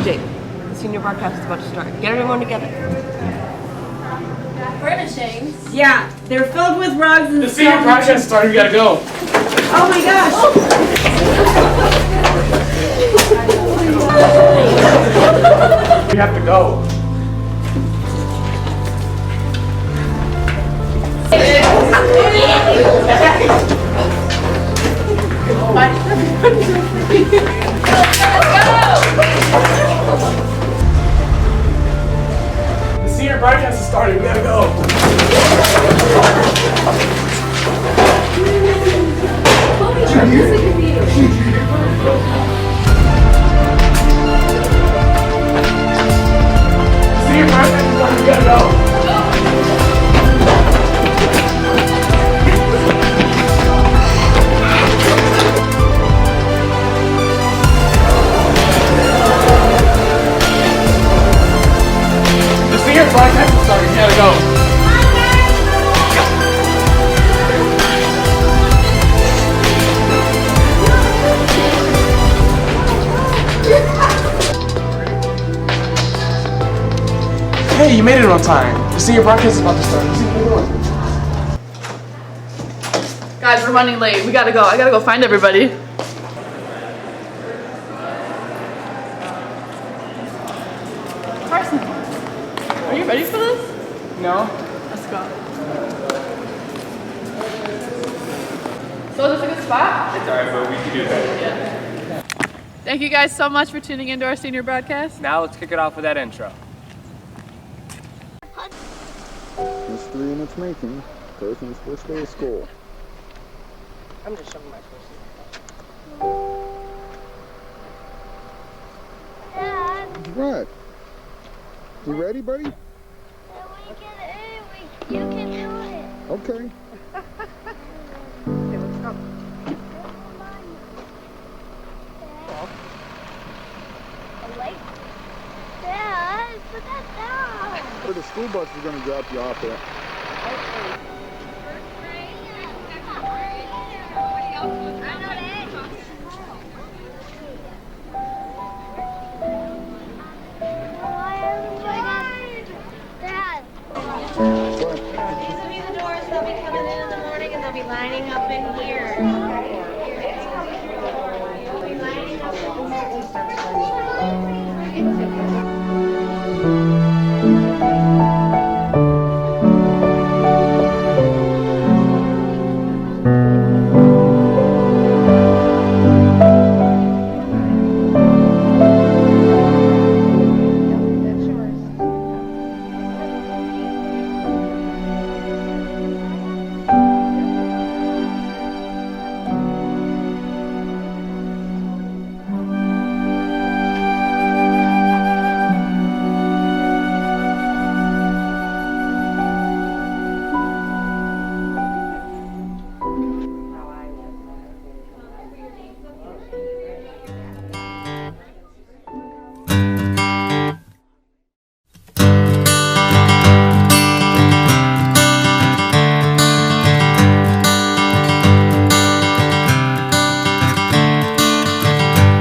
TJ, the senior broadcast is about to start. Get everyone together. Furnishings? Yeah, they're filled with rugs and the senior broadcast started, we gotta go. Oh my gosh! We have to go. The senior broadcast has started, we gotta go. Senior broadcast has started, we gotta go. Broadcast is starting, we gotta go. Hey, you made it on time. The senior broadcast is about to start. Guys, we're running late. We gotta go. I gotta go find everybody. Carson, are you ready for this? No. Let's go. So is this a good spot? It's alright, but we can do better. Yeah. Thank you guys so much for tuning into our senior broadcast. Now let's kick it off with that intro. History in its making. Person's first day of school. I'm just showing my first. Dad, What? You ready, buddy? you can do it. Okay. Okay, let's go. Dad, put that down. Or the school bus is going to drop you off there. Dad. What? These will be the doors. They'll be coming in the morning and they'll be lining up in here. They'll be lining up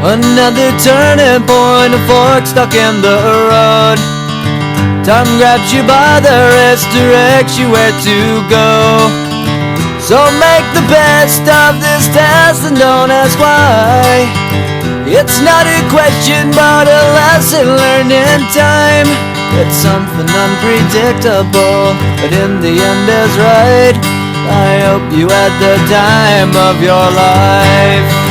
Another turning point, a fork stuck in the road. Time grabs you by the wrist, directs you where to go. So make the best of this test and don't ask why. It's not a question but a lesson learned in time. It's something unpredictable, but in the end is right. I hope you had the time of your life.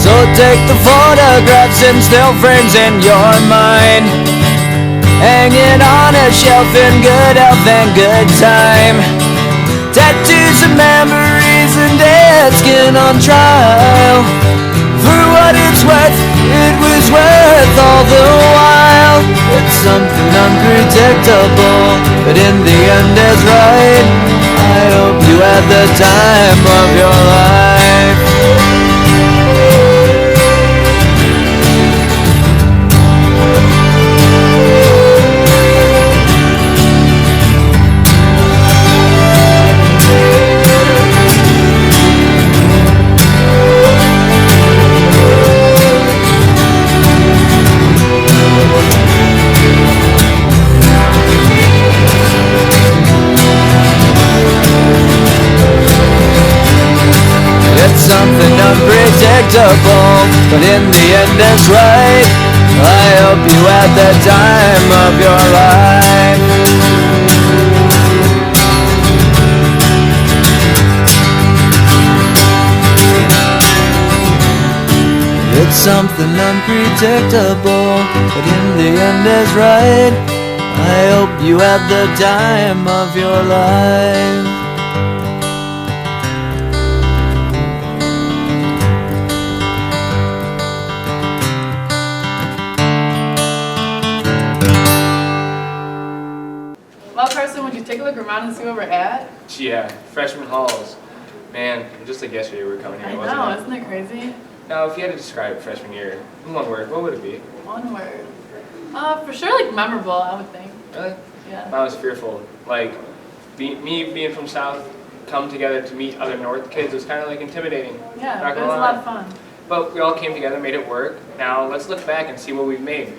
So take the photographs and still frames in your mind, hanging on a shelf in good health and good time. Tattoos of memories and dead skin on trial. For what it's worth, it was worth all the while. It's something unpredictable, but in the end is right. I hope you had the time of your life. you had the time of your life. It's something unpredictable, but in the end is right. I hope you had the time of your life. Well, Carson, would you take a look around and see where we're at? Yeah, freshman halls. Man, just like yesterday we were coming here, I wasn't know, it? isn't it crazy? Now, if you had to describe freshman year in one word, what would it be? One word. For sure, like memorable, I would think. Really? Yeah. I was fearful. Like, me being from South, come together to meet other North kids was kind of like intimidating. Yeah, Not it gonna was a lie. lot of fun. But we all came together, made it work. Now let's look back and see what we've made.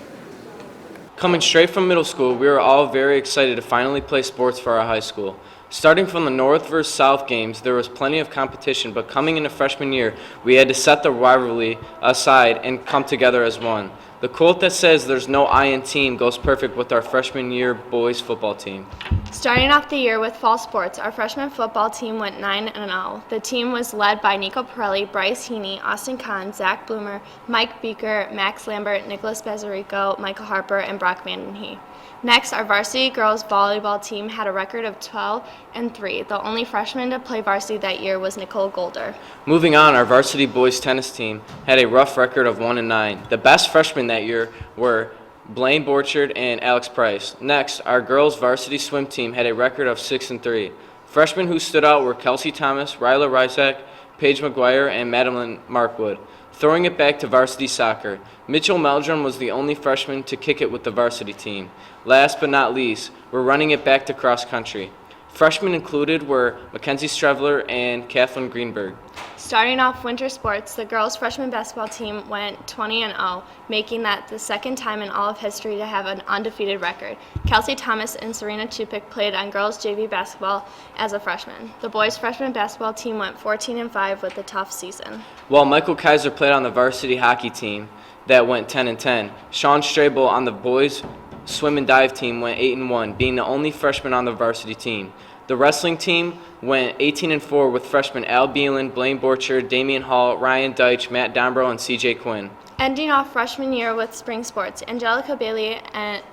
Coming straight from middle school, we were all very excited to finally play sports for our high school. Starting from the North versus South games, there was plenty of competition, but coming into freshman year, we had to set the rivalry aside and come together as one. The quote that says there's no I in team goes perfect with our freshman year boys football team. Starting off the year with fall sports, our freshman football team went 9-0. The team was led by Nico Pirelli, Bryce Heaney, Austin Kahn, Zach Bloomer, Mike Beeker, Max Lambert, Nicholas Bezarico, Michael Harper, and Brock Vandenhee. Next, our varsity girls volleyball team had a record of 12-3. The only freshman to play varsity that year was Nicole Golder. Moving on, our varsity boys tennis team had a rough record of 1-9. The best freshmen that year were Blaine Borchard and Alex Price. Next, our girls varsity swim team had a record of 6-3. Freshmen who stood out were Kelsey Thomas, Ryla Rysak, Paige McGuire, and Madeline Markwood. Throwing it back to varsity soccer, Mitchell Meldrum was the only freshman to kick it with the varsity team. Last but not least, we're running it back to cross country. Freshmen included were Mackenzie Strevler and Kathleen Greenberg. Starting off winter sports, the girls' freshman basketball team went 20-0, making that the second time in all of history to have an undefeated record. Kelsey Thomas and Serena Chupik played on girls' JV basketball as a freshman. The boys' freshman basketball team went 14-5 with a tough season. While Michael Kaiser played on the varsity hockey team that went 10-10, Sean Strable on the boys' swim and dive team went 8-1, being the only freshman on the varsity team. The wrestling team went 18-4 with freshmen Al Beelan, Blaine Borchard, Damian Hall, Ryan Deitch, Matt Dombrow, and CJ Quinn. Ending off freshman year with spring sports, Angelica Bailey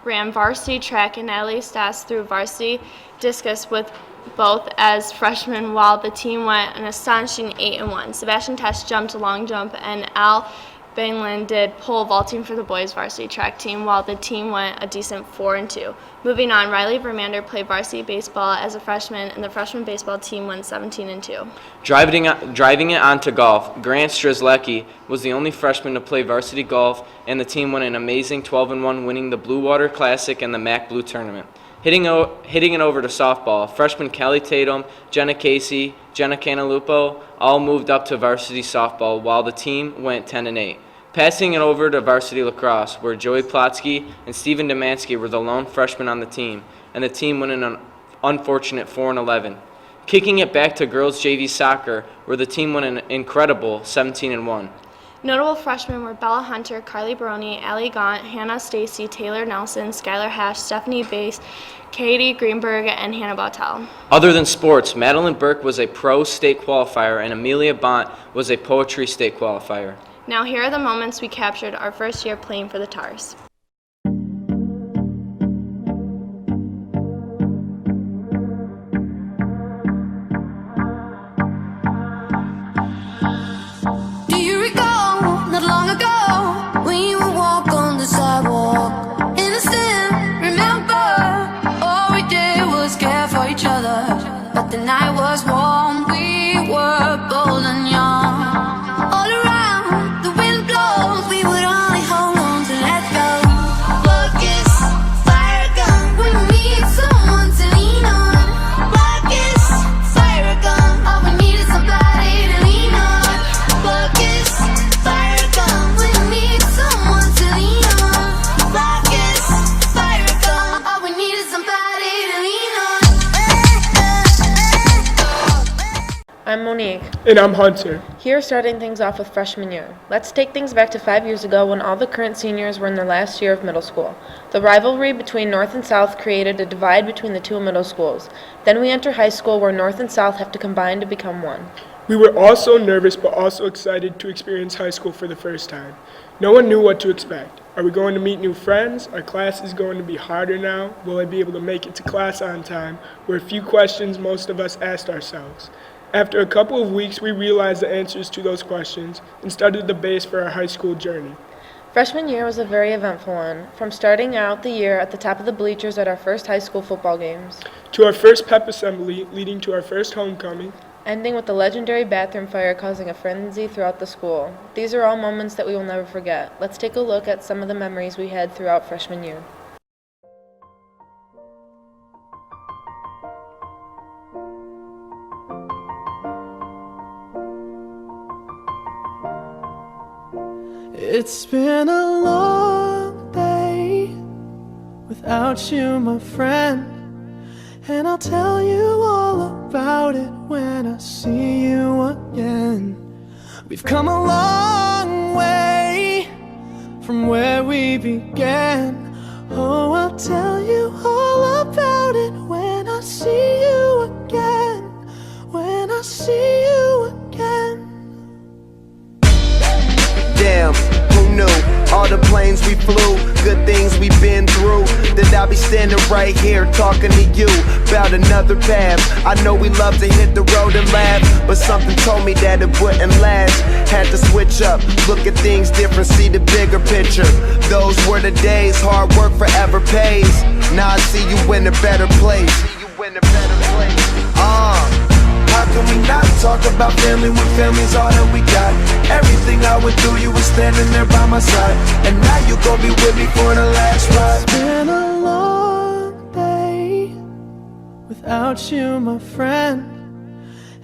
ran varsity track and Natalie Stas threw varsity discus with both as freshmen, while the team went an astonishing 8-1. Sebastian Tesh jumped long jump and Al Bainland did pole vaulting for the boys varsity track team, while the team went a decent 4-2. Moving on, Riley Vermander played varsity baseball as a freshman, and the freshman baseball team went 17-2. Driving it on to golf, Grant Strzelecki was the only freshman to play varsity golf, and the team went an amazing 12-1, winning the Blue Water Classic and the Mac Blue Tournament. Hitting it over to softball, freshman Kelly Tatum, Jenna Casey, Jenna Canalupo all moved up to varsity softball, while the team went 10-8. Passing it over to varsity lacrosse, where Joey Plotsky and Steven Demansky were the lone freshmen on the team, and the team went an unfortunate 4-11. Kicking it back to girls JV soccer, where the team went an incredible 17-1. Notable freshmen were Bella Hunter, Carly Baroni, Allie Gaunt, Hannah Stacy, Taylor Nelson, Skylar Hash, Stephanie Bass, Katie Greenberg, and Hannah Bautel. Other than sports, Madeline Burke was a pro state qualifier, and Amelia Bont was a poetry state qualifier. Now here are the moments we captured our first year playing for the Tars. Do you recall, not long ago, when you would walk on the sidewalk? Innocent, remember, all we did was care for each other. But the night was warm, we were bold and young. All around, the wind blows, we would only hold on to let go. I'm Monique. And I'm Hunter. Here, starting things off with freshman year. Let's take things back to 5 years ago when all the current seniors were in their last year of middle school. The rivalry between North and South created a divide between the two middle schools. Then we enter high school where North and South have to combine to become one. We were all so nervous but also excited to experience high school for the first time. No one knew what to expect. Are we going to meet new friends? Are classes going to be harder now? Will I be able to make it to class on time? Were a few questions most of us asked ourselves. After a couple of weeks, we realized the answers to those questions and started the base for our high school journey. Freshman year was a very eventful one, from starting out the year at the top of the bleachers at our first high school football games, to our first pep assembly, leading to our first homecoming, ending with the legendary bathroom fire causing a frenzy throughout the school. These are all moments that we will never forget. Let's take a look at some of the memories we had throughout freshman year. It's been a long day without you, my friend, and I'll tell you all about it when I see you again. We've come a long way from where we began. Oh, I'll tell you all about it when I see you again. When I see you again. Damn, who knew? All the planes we flew, good things we've been through, that I'll be standing right here talking to you about another path. I know we love to hit the road and laugh, but something told me that it wouldn't last. Had to switch up, look at things different, see the bigger picture. Those were the days, hard work forever pays. Now I see you in a better place. How can we not talk about family when family's all that we got? Everything I went through, you were standing there by my side, and now you gon' be with me for the last ride. It's been a long day without you, my friend,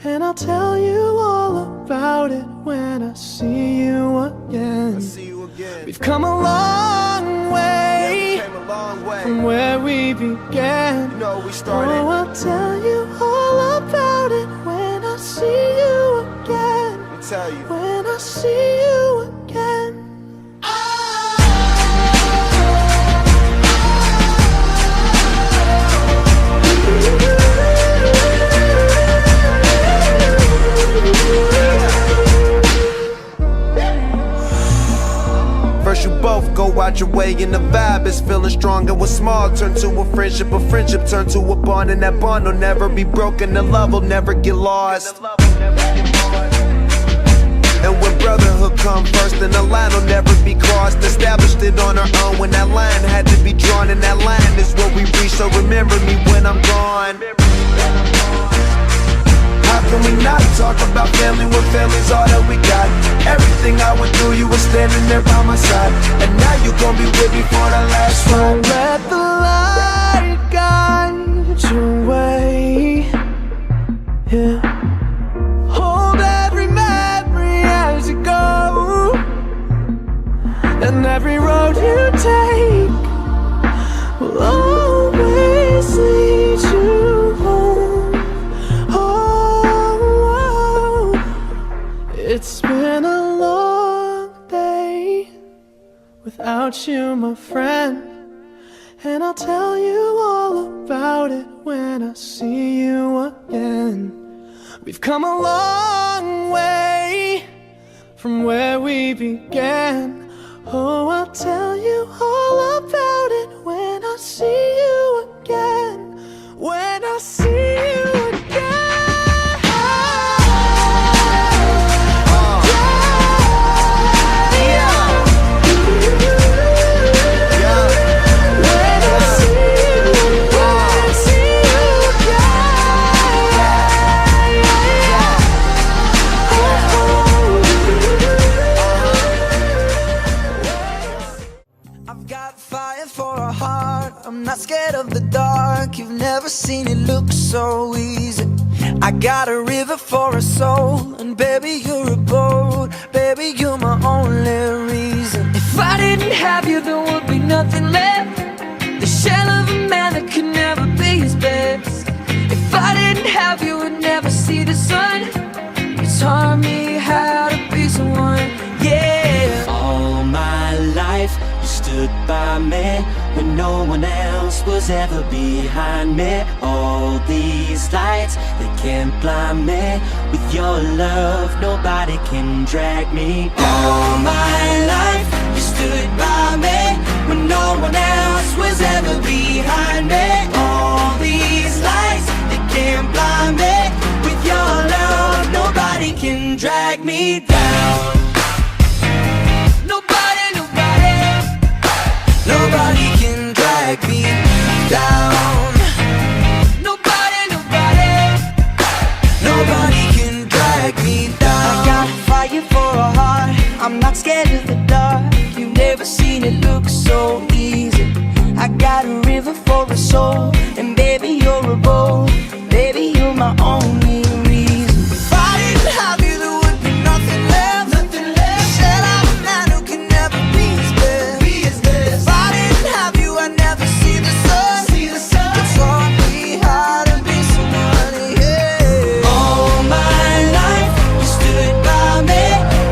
and I'll tell you all about it when I see you again. We've come a long way from where we began. Oh, I'll tell you all about it when I see you again. When I see you again. First you both go out your way and the vibe is feeling strong, and what's small turn to a friendship turn to a bond, and that bond will never be broken, the love will never get lost. And when brotherhood come first, then the line will never be crossed. Established it on our own when that line had to be drawn, and that line is what we reach, so remember me when I'm gone. How can we not talk about family when family's all that we got? Everything I went through, you were standing there by my side, and now you gon' be with me for the last ride. Let the light guide your way. Yeah. Hold every memory as you go, and every road you take will always lead you home. It's been a long day without you, my friend, and I'll tell you all about it when I see you again. We've come a long way from where we began. Oh, I'll tell you all about it when I see you again. When I see you again. I'm not scared of the dark, you've never seen it look so easy. I got a river for a soul, and baby you're a boat, baby you're my only reason. If I didn't have you there would be nothing left, the shell of a man that could never be his best. If I didn't have you would never see the sun, by me when no one else was ever behind me. All these lights, they can't blind me. With your love, nobody can drag me down. All my life, you stood by me when no one else was ever behind me. All these lights, they can't blind me. With your love, nobody can drag me down. Nobody can drag me down. Nobody can drag me down. I got fire for a heart, I'm not scared of the dark. You've never seen it look so easy. I got a river for a soul, and baby you're a boat. Baby you're my only reason. If I didn't have you there would be nothing left. Nothing left. Said I'm a man who can never be his best. If I didn't have you I'd never see the sun. You taught me how to be somebody, yeah. All my life, you stood by me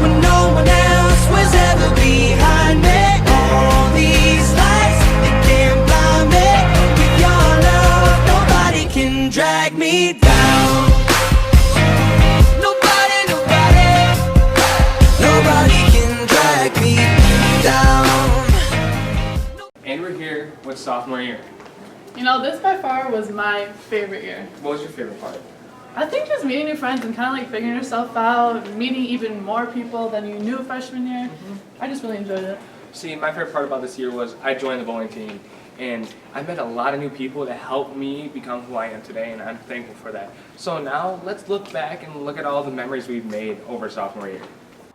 when no one else was ever behind me. All these lights, they can't blind me. With your love, nobody can drag me down. Nobody can drag me down. And we're here with sophomore year. You know, this by far was my favorite year. What was your favorite part? I think just meeting new friends and kind of like figuring yourself out, meeting even more people than you knew freshman year. I just really enjoyed it. See, my favorite part about this year was I joined the bowling team, and I met a lot of new people that helped me become who I am today, and I'm thankful for that. So now let's look back and look at all the memories we've made over sophomore year.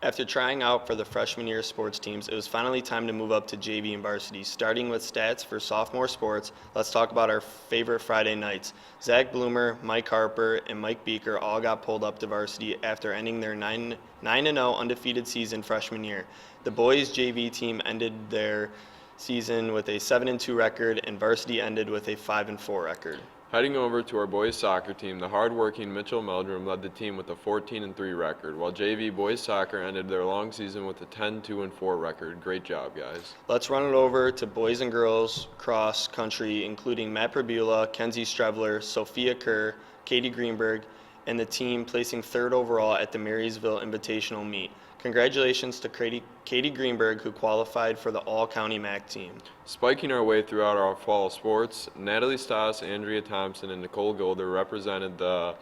After trying out for the freshman year sports teams, it was finally time to move up to JV and varsity. Starting with stats for sophomore sports, let's talk about our favorite Friday nights. Zach Bloomer, Mike Harper, and Mike Beaker all got pulled up to varsity after ending their 9-0 undefeated season freshman year. The boys JV team ended their season with a 7-2 record, and varsity ended with a 5-4 record. Heading over to our boys soccer team, the hardworking Mitchell Meldrum led the team with a 14-3 record, while JV boys soccer ended their long season with a 10-2-4 record. Great job, guys. Let's run it over to boys and girls cross country, including Matt Prabula, Kenzie Strevler, Sophia Kerr, Katie Greenberg, and the team placing third overall at the Marysville Invitational Meet. Congratulations to Katie Greenberg, who qualified for the All-County MAC team. Spiking our way throughout our fall sports, Natalie Stoss, Andrea Thompson, and Nicole Golder represented the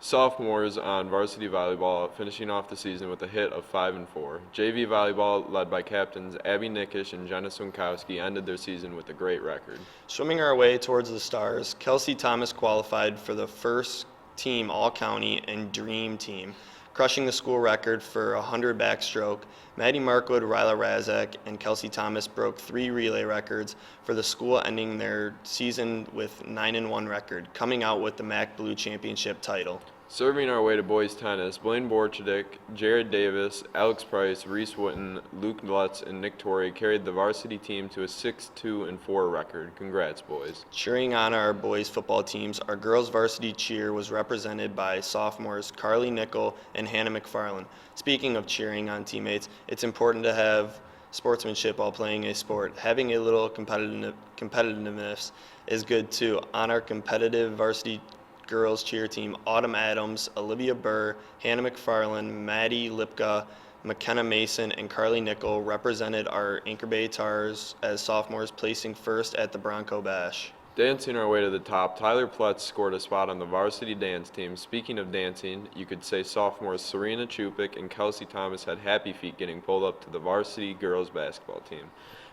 sophomores on varsity volleyball, finishing off the season with a hit of 5-4. JV volleyball, led by captains Abby Nickish and Jenna Swinkowski, ended their season with a great record. Swimming our way towards the stars, Kelsey Thomas qualified for the first team All-County and Dream team, crushing the school record for 100 backstroke. Maddie Markwood, Ryla Razak, and Kelsey Thomas broke 3 relay records for the school, ending their season with 9-1 record, coming out with the MAC Blue Championship title. Serving our way to boys tennis, Blaine Borchedick, Jared Davis, Alex Price, Reese Witten, Luke Lutz, and Nick Torrey carried the varsity team to a 6-2-4 record. Congrats, boys. Cheering on our boys football teams, our girls varsity cheer was represented by sophomores Carly Nickel and Hannah McFarland. Speaking of cheering on teammates, it's important to have sportsmanship while playing a sport. Having a little competitiveness is good too. On our competitive varsity girls cheer team, Autumn Adams, Olivia Burr, Hannah McFarland, Maddie Lipka, McKenna Mason, and Carly Nickel represented our Anchor Bay Tars as sophomores, placing first at the Bronco Bash. Dancing our way to the top, Tyler Pletz scored a spot on the varsity dance team. Speaking of dancing, you could say sophomores Serena Chupik and Kelsey Thomas had happy feet getting pulled up to the varsity girls basketball team.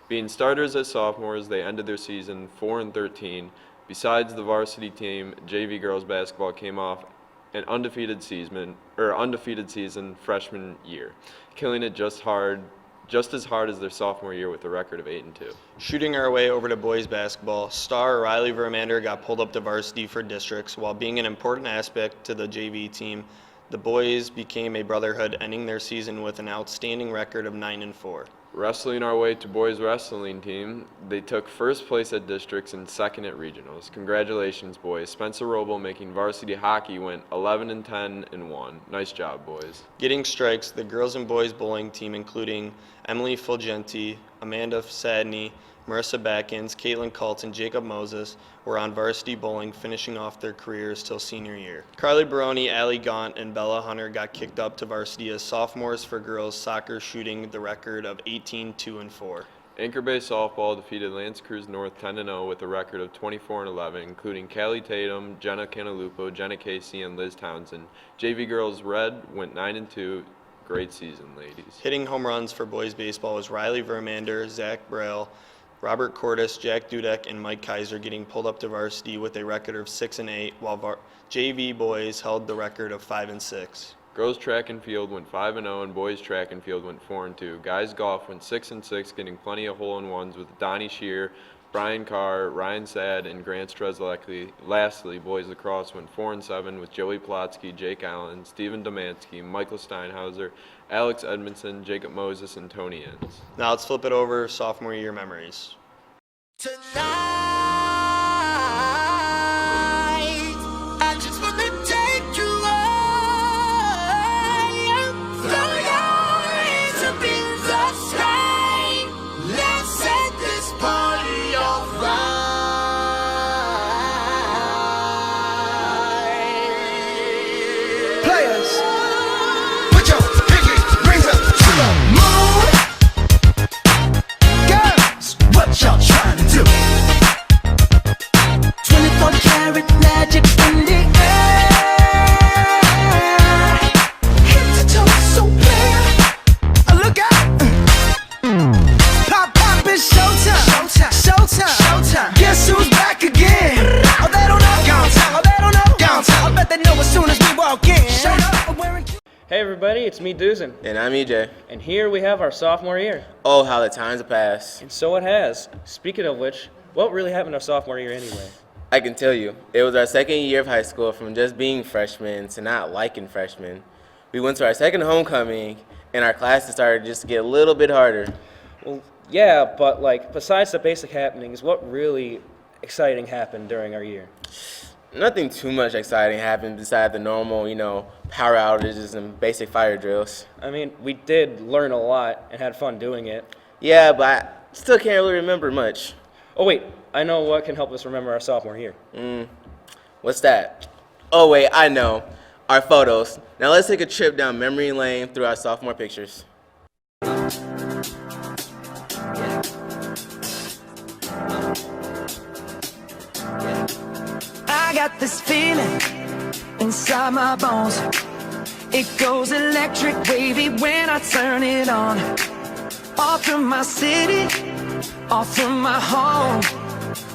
Being starters as sophomores, they ended their season 4-13. Besides the varsity team, JV girls basketball came off an undefeated season freshman year, killing it just as hard as their sophomore year with a record of 8-2. Shooting our way over to boys basketball, star Riley Vermander got pulled up to varsity for districts. While being an important aspect to the JV team, the boys became a brotherhood, ending their season with an outstanding record of 9-4. Wrestling our way to boys wrestling team, they took first place at districts and second at regionals. Congratulations, boys. Spencer Roble making varsity hockey went 11-10-1. Nice job, boys. Getting strikes, the girls and boys bowling team, including Emily Fulgenti, Amanda Sadney, Marissa Backins, Caitlin Colt, and Jacob Moses were on varsity bowling, finishing off their careers till senior year. Carly Baroni, Allie Gaunt, and Bella Hunter got kicked up to varsity as sophomores for girls soccer, shooting the record of 18-2-4. Anchor Bay softball defeated Lance Cruz North 10-0 with a record of 24-11, including Callie Tatum, Jenna Canalupo, Jenna Casey, and Liz Townsend. JV girls red went 9-2. Great season, ladies. Hitting home runs for boys baseball was Riley Vermander, Zach Braille, Robert Cordes, Jack Dudek, and Mike Kaiser getting pulled up to varsity with a record of 6-8, while JV boys held the record of 5-6. Girls track and field went 5-0, and boys track and field went 4-2. Guys golf went 6-6, getting plenty of hole-in-ones with Donnie Shear, Brian Carr, Ryan Sad, and Grant Strzelecki. Lastly, boys lacrosse went 4-7 with Joey Plotsky, Jake Allen, Steven Domansky, Michael Steinhauser, Alex Edmondson, Jacob Moses, and Tony Inns. Now let's flip it over sophomore year memories. I just wanna take you high, throw your hands up in the sky. Let's set this party on fire. Players, put your pinky rings up to the moon. Girls, what y'all trying to do? 24-karat magic in the air. Head to toe so clear. Look out. Pop, pop, it's showtime. Showtime, showtime, showtime. Guess who's back again? Oh, they don't know. Gone time. Oh, they don't know. Gone time. I bet they know as soon as we walk in. Showed up wearing. Hey everybody, it's me, Duzin. And I'm EJ. And here we have our sophomore year. Oh, how the times have passed. And so it has. Speaking of which, what really happened our sophomore year anyway? I can tell you, it was our second year of high school, from just being freshmen to not liking freshmen. We went to our second homecoming, and our classes started just to get a little bit harder. Well, yeah, but like, besides the basic happenings, what really exciting happened during our year? Nothing too much exciting happened besides the normal, power outages and basic fire drills. I mean, we did learn a lot and had fun doing it. Yeah, but I still can't really remember much. Oh wait, I know what can help us remember our sophomore year. What's that? Oh wait, I know. Our photos. Now let's take a trip down memory lane through our sophomore pictures. I got this feeling inside my bones. It goes electric wavy when I turn it on. Off from my city, off from my home.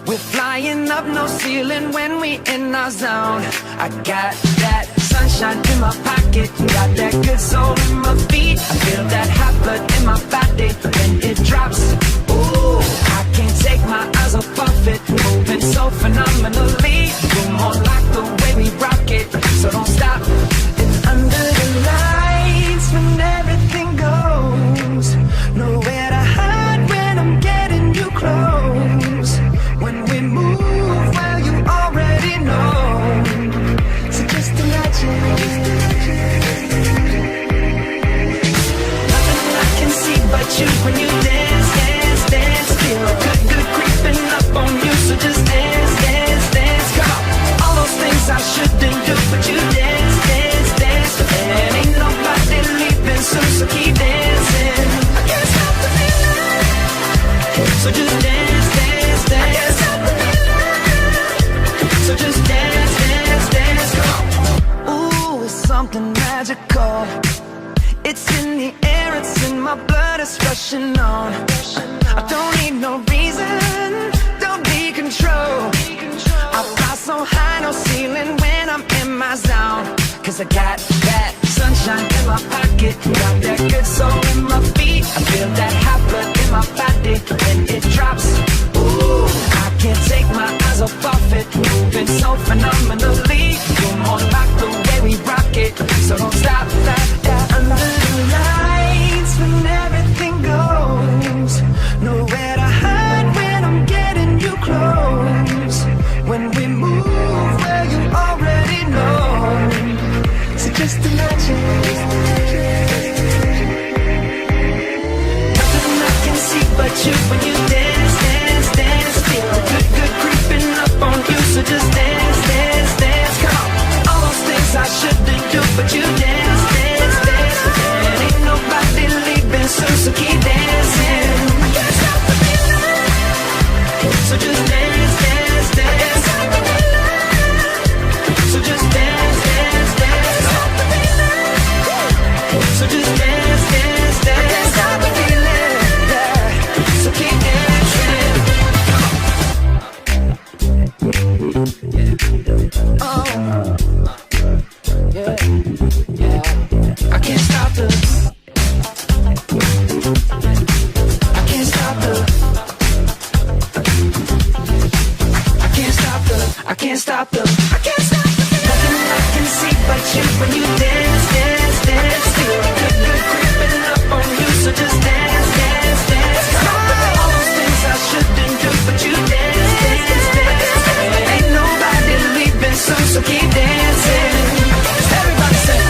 We're flying up no ceiling when we in our zone. I got that sunshine in my pocket, got that good soul in my feet. I feel that hot blood in my body when it drops. Ooh, I can't take my eyes off of it, moving so phenomenally. You're more like the way we rock it, so don't stop. And under the lights when everything goes, nowhere to hide when I'm getting you close. When we move, well, you already know. So just imagine. Nothing I can see but you when you dance, dance, dance. Feel good, good creeping up on you. So just dance, dance, dance. Come on. All those things I shouldn't do, but you dance, dance, dance. And ain't nobody leaving soon, so keep dancing. I can't stop the feeling. So just dance, dance, dance. I can't stop the feeling. So just dance, dance, dance. Come on. Ooh, it's something magical. It's in the air, it's in my blood, it's rushing on. I don't need no reason, don't be control. I fly so high, no ceiling when I'm in my zone. Cause I got that sunshine in my pocket, got that good soul in my feet. I feel that hot blood in my body when it drops. Ooh, I can't take my eyes off of it, moving so phenomenally. You're more like the way we rock it, so don't stop that. Under the lights when everything goes, nowhere to hide when I'm getting you close. When we move, well, you already know. So just imagine. Nothing I can see but you when you dance, dance. So just dance, dance, dance, come on. All those things I shouldn't do, but you dance, dance, dance. And ain't nobody leaving soon, so keep dancing. I can't stop the feeling. So just dance, dance, dance. So just dance, dance, dance. So just dance, dance, dance. I can't stop the feeling, yeah. So keep dancing. Oh, yeah, yeah. I can't stop the. I can't stop the. I can't stop the. I can't stop the. I can't stop the. Nothing I can see but you when you dance, dance, dance. Feel good, good creeping up on you, so just dance, dance, dance. All those things I shouldn't do, but you dance, dance, dance. Ain't nobody leaving soon, so keep dancing. Everybody say.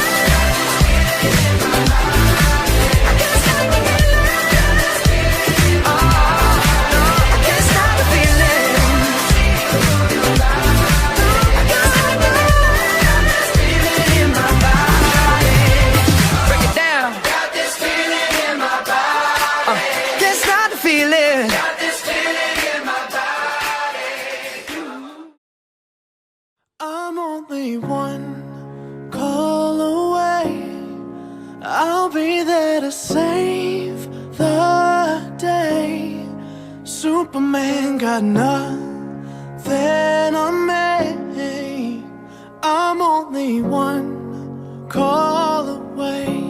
I'm only one call away. I'll be there to save the day. Superman got nothing on me. I'm only one call away.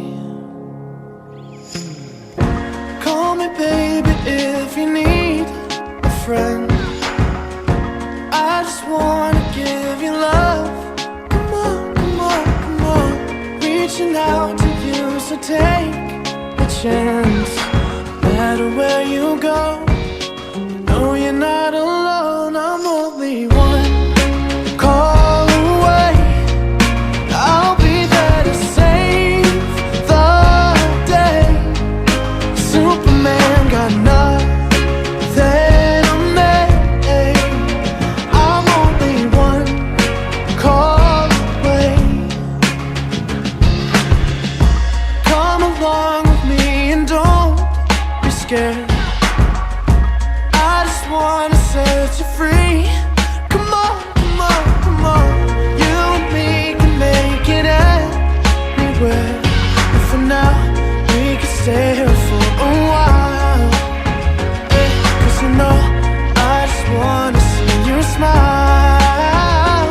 Call me baby if you need a friend. I just wanna give you love. Come on, come on, come on. Reaching out to you, so take a chance. No matter where you go, you know you're not alone. I'm only one call away. I'll be there to save the day. Superman got nothing. Scared. I just wanna set you free. Come on, come on, come on. You and me can make it anywhere. And for now, we can stay here for a while. Yeah, 'cause you know, I just wanna see you smile.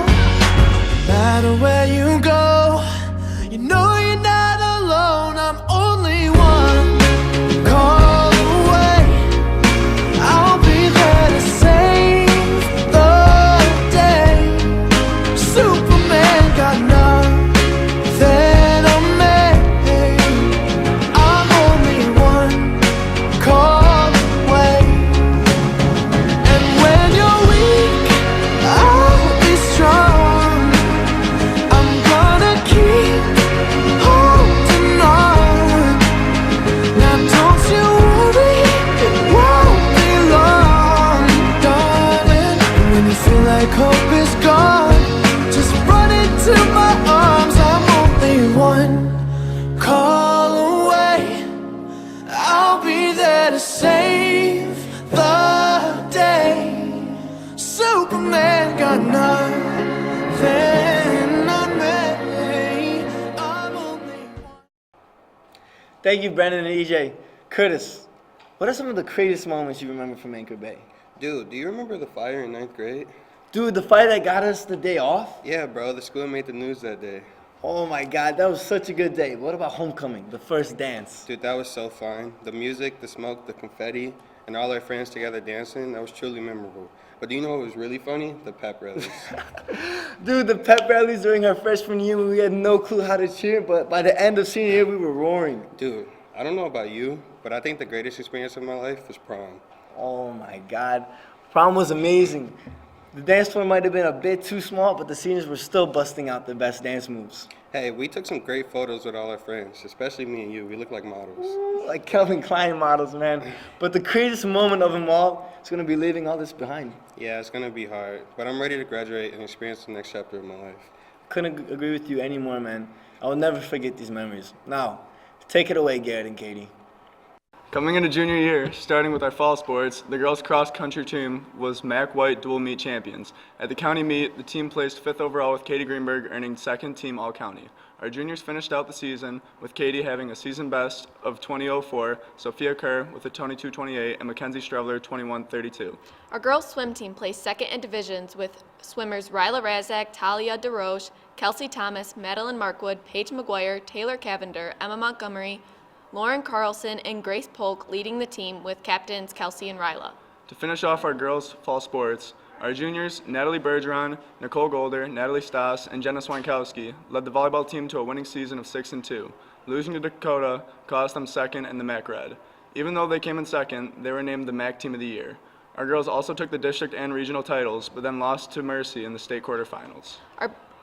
No matter where you go, you know you're not alone. I'm only one call. Hope is gone, just run into my arms. I'm only one call away. I'll be there to save the day. Superman got nothing on me. I'm only one. Thank you, Brandon and EJ. Curtis, what are some of the craziest moments you remember from Anchor Bay? Dude, do you remember the fire in 9th grade? Dude, the fight that got us the day off? Yeah, bro, the school made the news that day. Oh my God, that was such a good day. What about homecoming, the first dance? Dude, that was so fun. The music, the smoke, the confetti, and all our friends together dancing, that was truly memorable. But do you know what was really funny? The pep rallies. Dude, the pep rallies during our freshman year, we had no clue how to cheer, but by the end of senior year, we were roaring. Dude, I don't know about you, but I think the greatest experience of my life was prom. Oh my God, prom was amazing. The dance floor might have been a bit too small, but the seniors were still busting out the best dance moves. Hey, we took some great photos with all our friends, especially me and you. We look like models. Like Calvin Klein models, man. But the craziest moment of them all is going to be leaving all this behind. Yeah, it's gonna be hard, but I'm ready to graduate and experience the next chapter of my life. Couldn't agree with you anymore, man. I will never forget these memories. Now, take it away, Garrett and Katie. Coming into junior year, starting with our fall sports, the girls' cross-country team was MAC White dual meet champions. At the county meet, the team placed 5th overall with Katie Greenberg earning 2nd team all-county. Our juniors finished out the season with Katie having a season best of 20.04, Sophia Kerr with a 22.28, and Mackenzie Strevler 21.32. Our girls' swim team placed 2nd in divisions with swimmers Ryla Razak, Talia DeRoche, Kelsey Thomas, Madeline Markwood, Paige McGuire, Taylor Cavender, Emma Montgomery, Lauren Carlson, and Grace Polk leading the team with captains Kelsey and Ryla. To finish off our girls' fall sports, our juniors, Natalie Bergeron, Nicole Golder, Natalie Stas, and Jenna Swankowski, led the volleyball team to a winning season of 6-2. Losing to Dakota cost them 2nd in the MAC Red. Even though they came in 2nd, they were named the MAC Team of the Year. Our girls also took the district and regional titles, but then lost to Mercy in the state quarterfinals.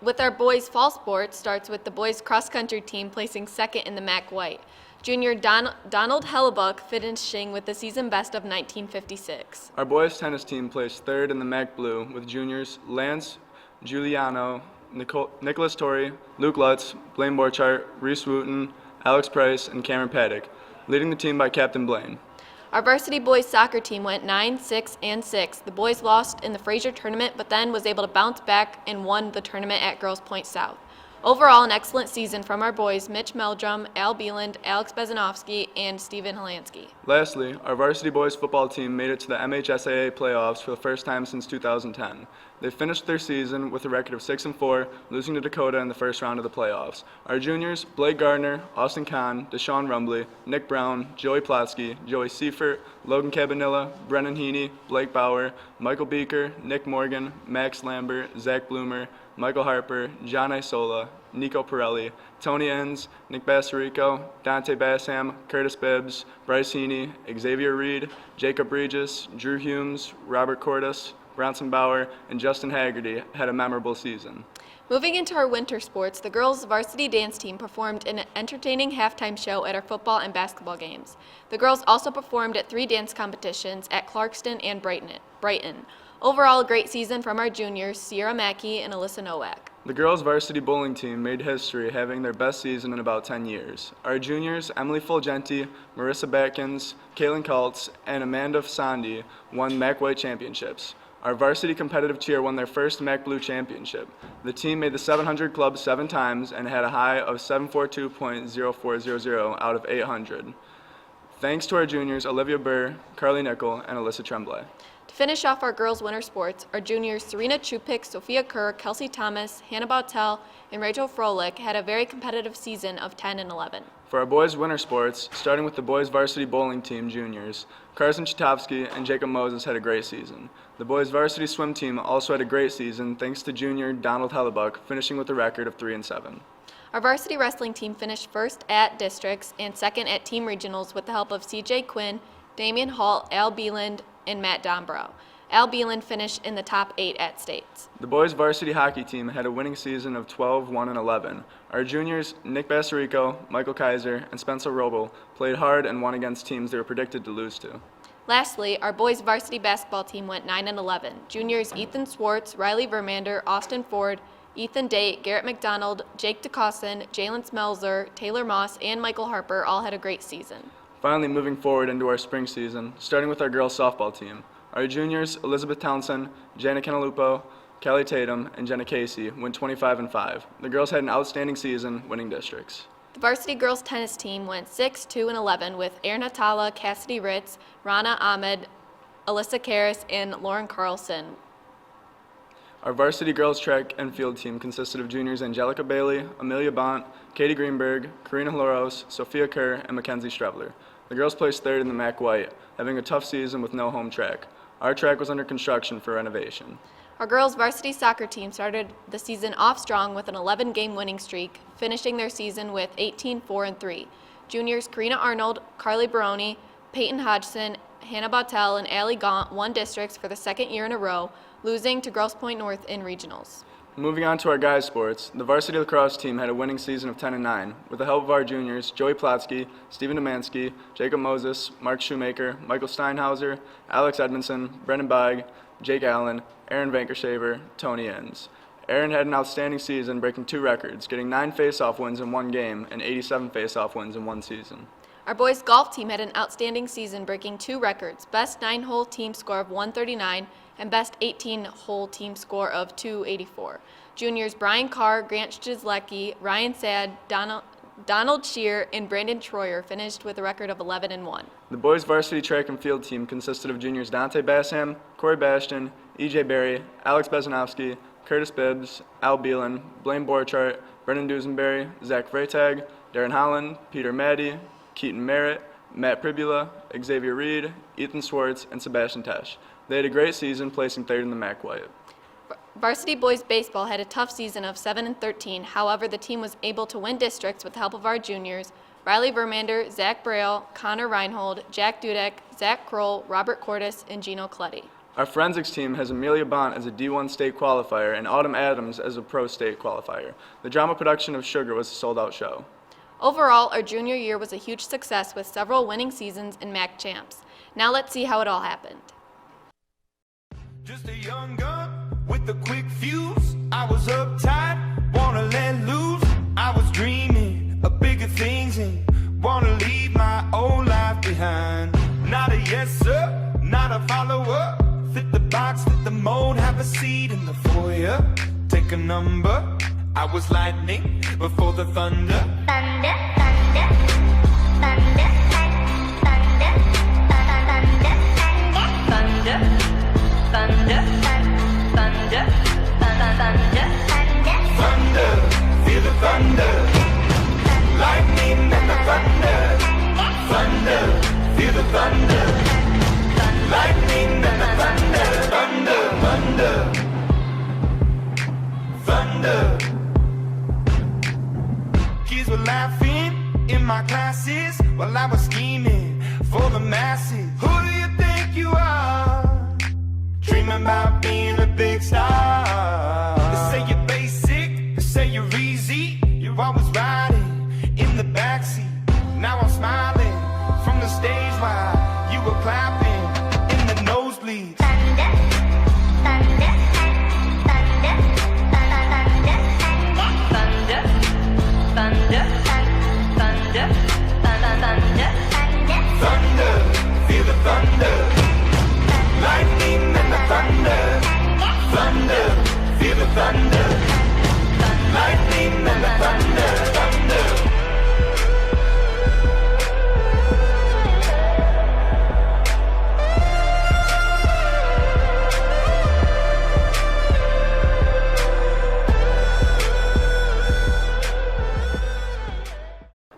With our boys' fall sports starts with the boys' cross-country team placing 2nd in the MAC White. Junior Donald Hellebuck finishing with the season best of 1956. Our boys' tennis team placed 3rd in the MAC Blue with juniors Lance Giuliano, Nicholas Torrey, Luke Lutz, Blaine Borchardt, Reese Wooten, Alex Price, and Cameron Paddock, leading the team by Captain Blaine. Our varsity boys soccer team went 9-6-6. The boys lost in the Fraser tournament, but then was able to bounce back and won the tournament at Girls Point South. Overall, an excellent season from our boys, Mitch Meldrum, Al Bieland, Alex Bezanovsky, and Stephen Helansky. Lastly, our varsity boys football team made it to the MHSAA playoffs for the first time since 2010. They finished their season with a record of 6-4, losing to Dakota in the first round of the playoffs. Our juniors, Blake Gardner, Austin Kahn, Deshaun Rumbly, Nick Brown, Joey Plotsky, Joey Seifert, Logan Cabanilla, Brennan Heaney, Blake Bauer, Michael Beaker, Nick Morgan, Max Lambert, Zach Bloomer, Michael Harper, John Isola, Nico Pirelli, Tony Enns, Nick Bassarico, Dante Bassam, Curtis Bibbs, Bryce Heaney, Xavier Reed, Jacob Regis, Drew Humes, Robert Cordes, Bronson Bauer, and Justin Haggerty had a memorable season. Moving into our winter sports, the girls' varsity dance team performed an entertaining halftime show at our football and basketball games. The girls also performed at 3 dance competitions at Clarkston and Brighton. Overall, a great season from our juniors, Sierra Mackey and Alyssa Nowak. The girls' varsity bowling team made history, having their best season in about 10 years. Our juniors, Emily Fulgenti, Marissa Batkins, Kaylin Kaltz, and Amanda Sandi won MAC White championships. Our varsity competitive cheer won their first MAC Blue championship. The team made the 700 club 7 times and had a high of 742.0400 out of 800. Thanks to our juniors, Olivia Burr, Carly Nickel, and Alyssa Tremblay. To finish off our girls' winter sports, our juniors Serena Chupik, Sophia Kerr, Kelsey Thomas, Hannah Bautel, and Rachel Froelich had a very competitive season of 10-11. For our boys' winter sports, starting with the boys' varsity bowling team juniors, Carson Chitovsky and Jacob Moses had a great season. The boys' varsity swim team also had a great season thanks to junior Donald Hellebuck, finishing with a record of 3-7. Our varsity wrestling team finished 1st at districts and 2nd at team regionals with the help of CJ Quinn, Damian Hall, Al Bieland, and Matt Dombrow. Al Bieland finished in the top 8 at states. The boys' varsity hockey team had a winning season of 12-1-11. Our juniors, Nick Bassarico, Michael Kaiser, and Spencer Roble, played hard and won against teams they were predicted to lose to. Lastly, our boys' varsity basketball team went 9-11. Juniors Ethan Swartz, Riley Vermander, Austin Ford, Ethan Date, Garrett McDonald, Jake DeCossin, Jalen Smelzer, Taylor Moss, and Michael Harper all had a great season. Finally, moving forward into our spring season, starting with our girls' softball team. Our juniors, Elizabeth Townsend, Jana Canalupo, Kelly Tatum, and Jenna Casey, went 25-5. The girls had an outstanding season, winning districts. The varsity girls' tennis team went 6-2-11 with Erin Atala, Cassidy Ritz, Rana Ahmed, Alyssa Karras, and Lauren Carlson. Our varsity girls track and field team consisted of juniors Angelica Bailey, Amelia Bont, Katie Greenberg, Karina Hloros, Sophia Kerr, and Mackenzie Strevler. The girls placed 3rd in the MAC White, having a tough season with no home track. Our track was under construction for renovation. Our girls' varsity soccer team started the season off strong with an 11-game winning streak, finishing their season with 18-4-3. Juniors Karina Arnold, Carly Baroni, Peyton Hodgson, Hannah Bautel, and Allie Gaunt won districts for the 2nd year in a row, losing to Grosse Pointe North in regionals. Moving on to our guys' sports, the varsity lacrosse team had a winning season of 10-9 with the help of our juniors Joey Plotsky, Stephen Demansky, Jacob Moses, Mark Shoemaker, Michael Steinhauser, Alex Edmondson, Brendan Beig, Jake Allen, Aaron Vankershaver, Tony Enns. Aaron had an outstanding season, breaking 2 records, getting 9 face-off wins in 1 game and 87 face-off wins in 1 season. Our boys golf team had an outstanding season, breaking 2 records, best 9-hole team score of 139 and best 18-hole team score of 284. Juniors Brian Carr, Grant Strzelecki, Ryan Sad, Donald Shear, and Brandon Troyer finished with a record of 11-1. The boys varsity track and field team consisted of juniors Dante Bassham, Corey Bastion, EJ Berry, Alex Bezanowski, Curtis Bibbs, Al Beelan, Blaine Borchardt, Brendan Dusenberry, Zach Freytag, Darren Holland, Peter Maddy, Keaton Merritt, Matt Pribula, Xavier Reed, Ethan Swartz, and Sebastian Tesh. They had a great season, placing 3rd in the MAC White. Varsity boys baseball had a tough season of 7-13. However, the team was able to win districts with the help of our juniors, Riley Vermander, Zach Braille, Connor Reinhold, Jack Dudek, Zach Kroll, Robert Cordes, and Gino Clutty. Our forensics team has Amelia Bont as a D1 state qualifier and Autumn Adams as a pro state qualifier. The drama production of Sugar was a sold-out show. Overall, our junior year was a huge success with several winning seasons and MAC champs. Now let's see how it all happened. Just a young gun with a quick fuse. I was uptight, wanna let loose. I was dreaming of bigger things and wanna leave my old life behind. Not a yes sir, not a follower. Fit the box, fit the mold, have a seat in the foyer. Take a number. I was lightning before the thunder. Thunder, thunder, thunder, thunder, thunder, thunder, thunder, thunder, thunder, thunder, feel the thunder. Lightning and the thunder. Thunder, feel the thunder. Lightning and the thunder. Thunder, thunder, thunder. Kids were laughing in my classes while I was scheming for the masses. Who do you think you are? Dreaming about being a big star. They say you're basic, they say you're easy. You're always riding in the backseat. Now I'm smiling from the stage while you were clapping in the nosebleeds. thunder, thunder, thunder, thunder, thunder, thunder, thunder, Thunder, feel the thunder. Lightning and the thunder. Thunder, feel the thunder. Lightning and the thunder. Thunder.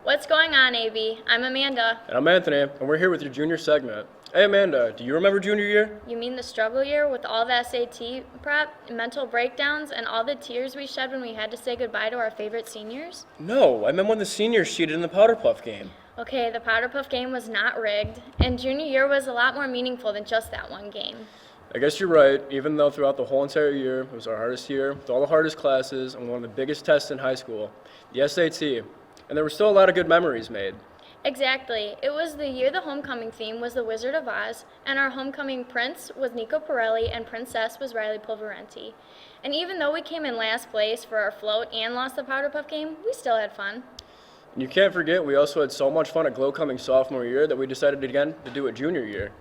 What's going on, AV? I'm Amanda. And I'm Anthony, and we're here with your junior segment. Hey Amanda, do you remember junior year? You mean the struggle year with all the SAT prep, mental breakdowns, and all the tears we shed when we had to say goodbye to our favorite seniors? No, I meant when the seniors cheated in the Powder Puff game. Okay, the Powder Puff game was not rigged, and junior year was a lot more meaningful than just that one game. I guess you're right, even though throughout the whole entire year, it was our hardest year, with all the hardest classes, and one of the biggest tests in high school, the SAT. And there were still a lot of good memories made. Exactly. It was the year the homecoming theme was the Wizard of Oz, and our homecoming prince was Nico Pirelli, and princess was Riley Pulverenti. And even though we came in last place for our float and lost the Powder Puff game, we still had fun. And you can't forget, we also had so much fun at Glow coming sophomore year that we decided again to do it junior year.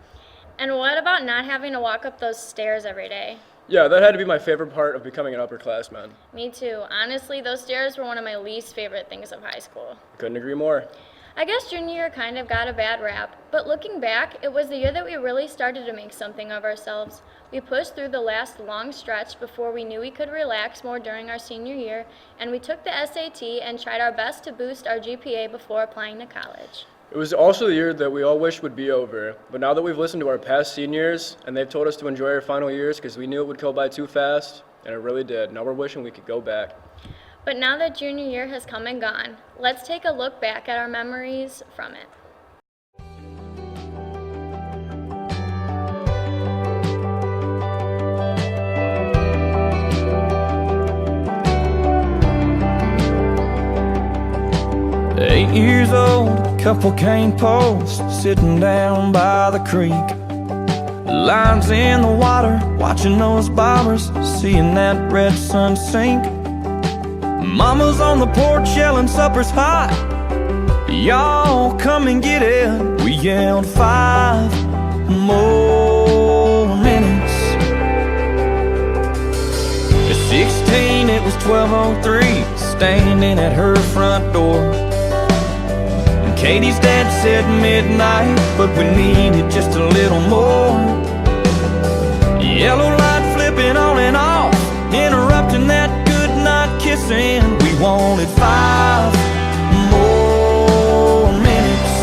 And what about not having to walk up those stairs every day? Yeah, that had to be my favorite part of becoming an upperclassman. Me too. Honestly, those stairs were one of my least favorite things of high school. Couldn't agree more. I guess junior year kind of got a bad rap, but looking back, it was the year that we really started to make something of ourselves. We pushed through the last long stretch before we knew we could relax more during our senior year, and we took the SAT and tried our best to boost our GPA before applying to college. It was also the year that we all wished would be over, but now that we've listened to our past seniors, and they've told us to enjoy our final years because we knew it would go by too fast, and it really did. Now we're wishing we could go back. But now that junior year has come and gone, let's take a look back at our memories from it. 8 years old, couple cane posts sitting down by the creek. Lines in the water, watching those bobbers, seeing that red sun sink. Mama's on the porch yelling supper's hot, y'all come and get it. We yelled 5 more minutes. At 16 it was 12:03, standing at her front door. And Katie's dad said midnight, but we needed just a little more. Yellow light flipping on and off, interrupting that good night kissing. We wanted 5 more minutes.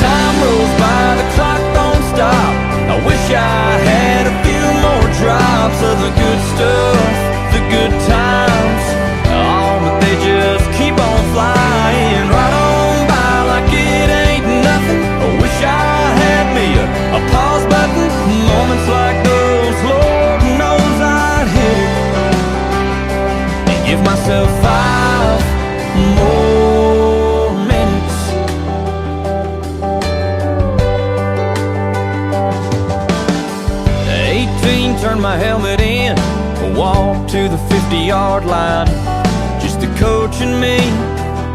Time rolls by, the clock don't stop. I wish I had a few more drops of the good stuff, the good times. Oh, but they just keep on flying right on by like it ain't nothing. I wish I had me a pause button. Moments like those, Lord knows I'd hit it and give myself 5 more minutes. 18, turned my helmet in, walked to the 50-yard line. Just the coach and me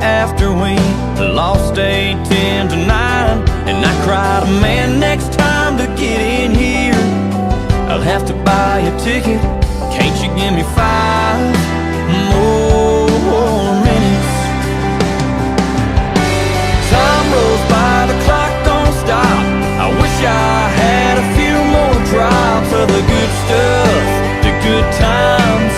after we lost 10-9. And I cried, man, next time to get in here I'll have to buy a ticket. Can't you give me 5 more minutes? Time rolls by, the clock don't stop. I wish I had a few more drops of the good stuff, the good times.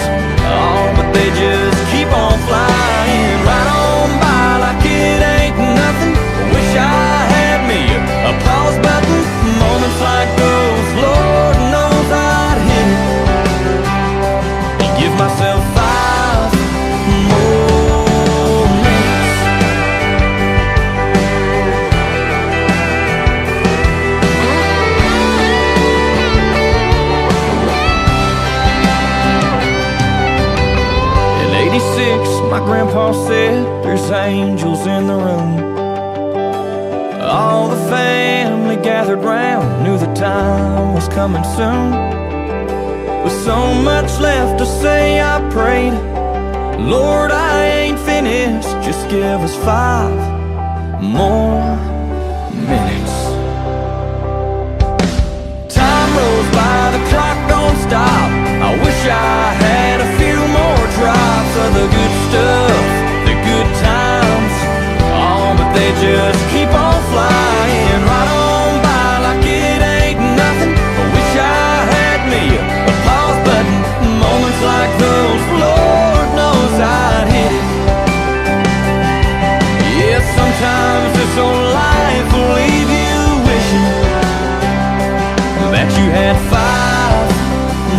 Oh, but they just keep on flying right on by like it ain't nothing. I wish I had me a pause button. Moments like those, Lord knows I'd hit it and give myself 5 more minutes. In '86, my grandpa said there's angels in the room. All the family gathered round, knew the time was coming soon. With so much left to say, I prayed, Lord, I ain't finished, just give us 5 more minutes. Time rolls by, the clock don't stop. I wish I had a few more drops of the good stuff, the good times. Oh, but they just keep on flying right on by like it ain't nothing. I wish I had me a pause button. Moments like those, Lord knows I'd hit it. Yeah, sometimes this old life will leave you wishing that you had 5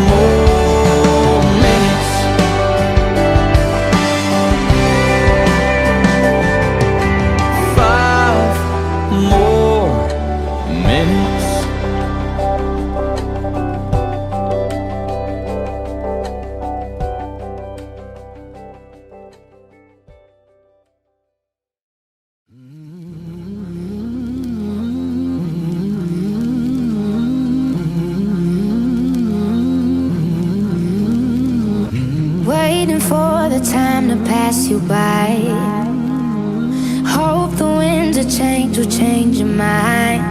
more minutes. 5 more minutes. Waiting for the time to pass you by. Hope the winds of change will change your mind.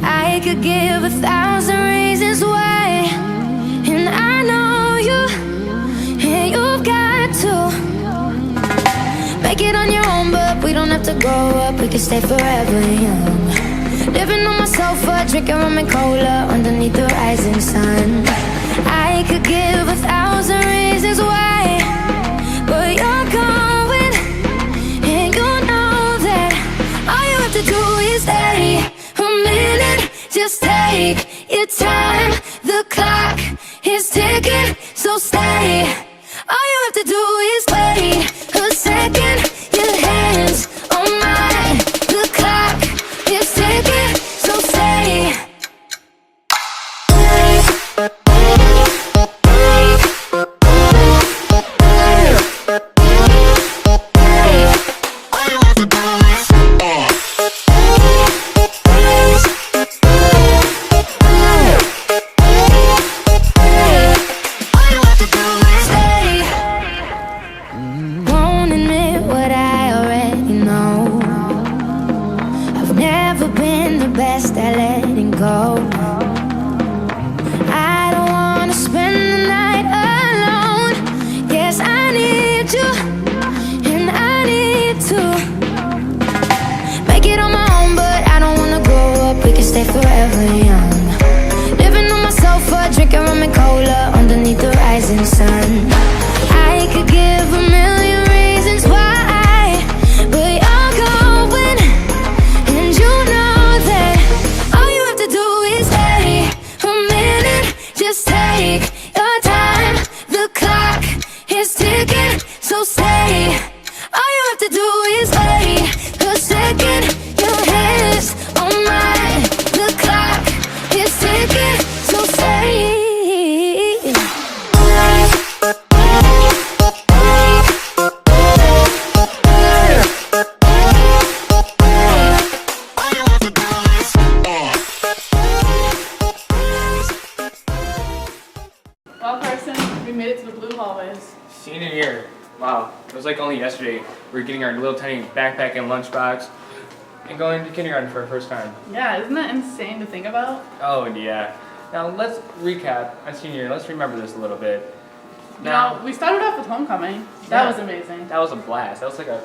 I could give 1,000 reasons why, and I know you, and you've got to make it on your own. But we don't have to grow up, we can stay forever young. Living on my sofa, drinking rum and cola underneath the rising sun. I could give 1,000 reasons why, but you're going, and you know that all you have to do is stay a minute. Just take your time, the clock is ticking, so stay. All you have to do is wait a second. Your hands on mine, the clock is ticking, so stay. stay forever young. Living on my sofa, drinking rum and cola underneath the rising sun. I could give a million reasons why, but you're going, and you know that all you have to do is wait a minute. Just take your time. The clock is ticking, so stay. All you have to do is wait a second. Your hands on mine. The clock is ticking, so stay. Well, Carson, we made it to the blue hallways. Senior year. Wow. It was like only yesterday. We were getting our little tiny backpack and lunchbox and going to kindergarten for our first time. Yeah, isn't that insane to think about? Oh, yeah. Now let's recap on senior year. Let's remember this a little bit. Now, we started off with homecoming. That was amazing. That was a blast. That was like a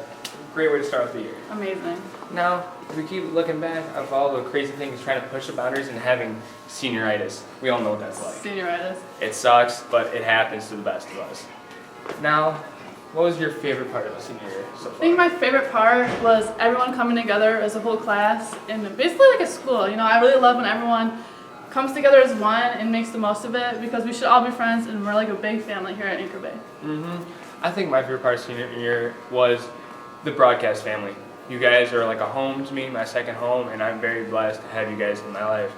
great way to start off the year. Amazing. Now, if we keep looking back of all the crazy things, trying to push the boundaries and having senioritis. We all know what that's like. Senioritis. It sucks, but it happens to the best of us. Now, what was your favorite part of the senior year so I far? think my favorite part was everyone coming together as a whole class and basically like a school. You know, I really love when everyone comes together as one and makes the most of it because we should all be friends and we're like a big family here at Anchor Bay. I think my favorite part of senior year was the broadcast family. You guys are like a home to me, my second home, and I'm very blessed to have you guys in my life.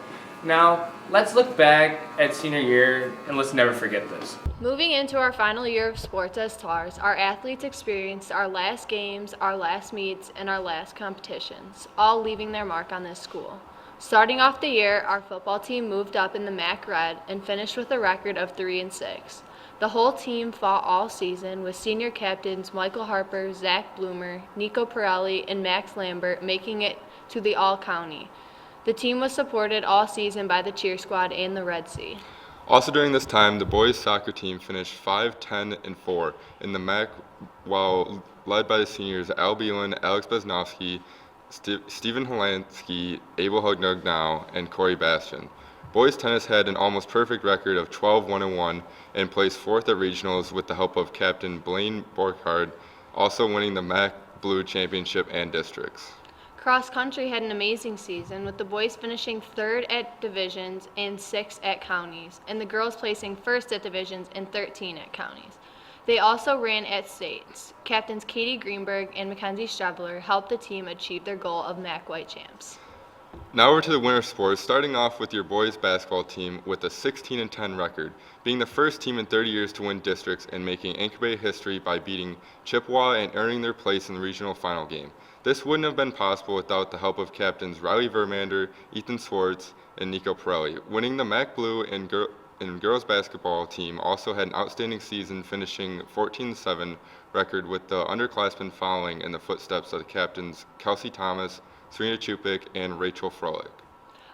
Now, let's look back at senior year and let's never forget this. Moving into our final year of sports as TARS, our athletes experienced our last games, our last meets, and our last competitions, all leaving their mark on this school. Starting off the year, our football team moved up in the MAC Red and finished with a record of 3-6. The whole team fought all season with senior captains Michael Harper, Zach Bloomer, Nico Pirelli, and Max Lambert making it to the All-County. The team was supported all season by the cheer squad and the Red Sea. Also during this time, the boys soccer team finished 5-10-4 in the MAC, while led by the seniors Al Beelan, Alex Besnowski, Stephen Holansky, Abel Hugnow, and Corey Bastian. Boys tennis had an almost perfect record of 12-1-1 and placed fourth at regionals with the help of captain Blaine Borchardt, also winning the MAC Blue Championship and districts. Cross country had an amazing season, with the boys finishing 3rd at divisions and 6th at counties, and the girls placing 1st at divisions and 13 at counties. They also ran at states. Captains Katie Greenberg and Mackenzie Strebler helped the team achieve their goal of MAC White Champs. Now over to the winter sports, starting off with your boys basketball team with a 16-10 record, being the first team in 30 years to win districts and making Anchor Bay history by beating Chippewa and earning their place in the regional final game. This wouldn't have been possible without the help of captains Riley Vermander, Ethan Swartz, and Nico Pirelli. Winning the MAC Blue and girls basketball team also had an outstanding season, finishing 14-7 record with the underclassmen following in the footsteps of the captains Kelsey Thomas, Serena Chupik, and Rachel Froelich.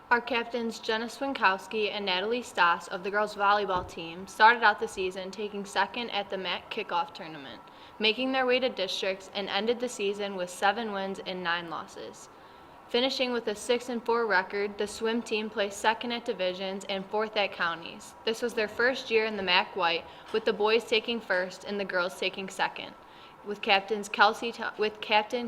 Our captains Jenna Swinkowski and Natalie Stas of the girls volleyball team started out the season taking 2nd at the MAC kickoff tournament, making their way to districts, and ended the season with 7 wins and 9 losses. Finishing with a 6-4 record, the swim team placed 2nd at divisions and 4th at counties. This was their first year in the MAC White, with the boys taking 1st and the girls taking 2nd, with Captain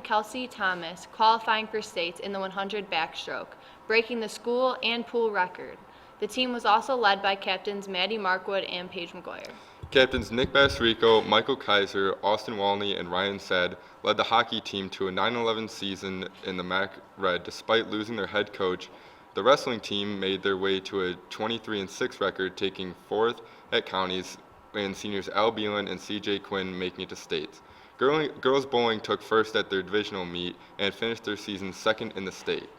Kelsey Thomas qualifying for states in the 100 backstroke, breaking the school and pool record. The team was also led by captains Maddie Markwood and Paige McGuire. Captains Nick Basrico, Michael Kaiser, Austin Walney, and Ryan Said led the hockey team to a 9-11 season in the MAC Red despite losing their head coach. The wrestling team made their way to a 23-6 record, taking 4th at counties, and seniors Al Beelan and CJ Quinn making it to states. Girls bowling took 1st at their divisional meet and finished their season 2nd in the state.